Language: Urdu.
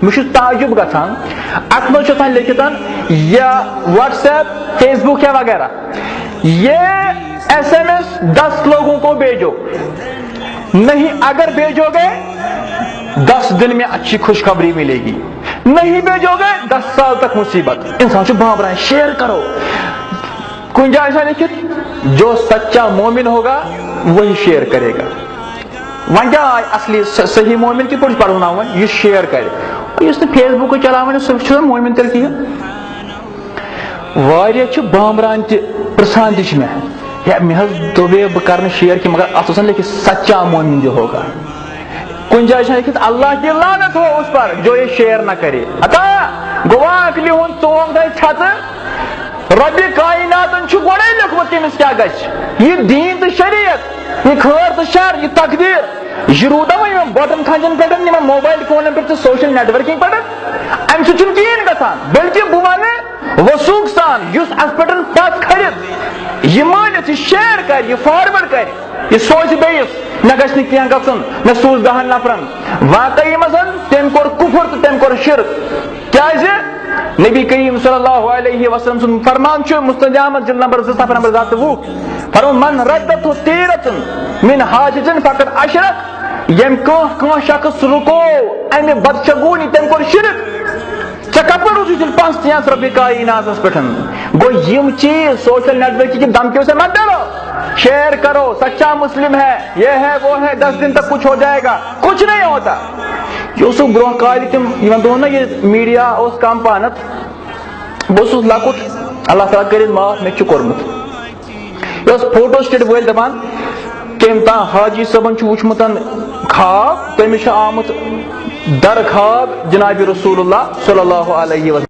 مجھے تعجب گژھان ات مز لکھت یا واٹس ایپ فیس بک یا وغیرہ یہ SMS 10 لوگوں کو بھیجو نہیں اگر بھیجو گے 10 دن میں اچھی خوشخبری ملے گی نہیں بھیجو گے 10 سال تک مصیبت انسان سے بابرائیں شیئر کرو کن جائے ایسا لکھت جو سچا مومن ہوگا وہی شیئر کرے گا ون کیا اصلی صحیح مومن کی پڑھ پڑھنا یہ شیئر کرے اس نے فیس بک چلاوان سہ مومن تیل کی واریاہ بامران تہ پرسان تہ میں یا مے دوبے بہ کرنے شیئر کی مگر ات لکھت سچا مومن جو ہوگا کن جائے لکھت اللہ کی لعنت ہو اس پر جو یہ شیئر نہ کرے اتا گوا اکلی ہن ژوک دے چھت رب کائنات گوڑے لکھمت تمس کیا گھس یہ دین تو شریعت یہ خیر تو شر یہ تقدیر یہ رودا وہ بٹن کھانجن پہ موبائل فون پہ سوشل نیٹ ورکنگ پہ ام سن کہین گھان بلکہ بہ ون وثوق سان اس پہ پت کھڑت یہ مانت یہ شیئر کر یہ فارورڈ کر یہ سوچ بیس نہ گھس کی گھن مے سوز 10 نفرن واقعی مز تم کور کفر تو تم کور شرک کیا نبی کریم صلی اللہ علیہ وسلم سن فرمان مستند احمد جلد نمبر 2 صفحہ نمبر 20 فرمان من ردت تیرت من حاجت فقط اشرک یم کان شخص رکو امہ بدشگونی تم کور شرک ٹھیک کپر روزی تیل 5 ربی کائنات پہ گو یم چیز سوشل نیٹ ورک کی دھمکیوں سے مت ڈرو شیئر کرو سچا مسلم ہے یہ ہے وہ ہے 10 دن تک کچھ ہو جائے گا کچھ نہیں ہوتا یہ برہ کال تم دہن یہ میڈیا اس کم پانت بہت لکٹ اللہ تعالیٰ کر معاف مے کورمت یہ فوٹو سٹیٹ ول دپان کم تام حاجی صبن وچمت خواب تمس آمت در خواب جناب رسول اللہ صلی اللہ علیہ وسلم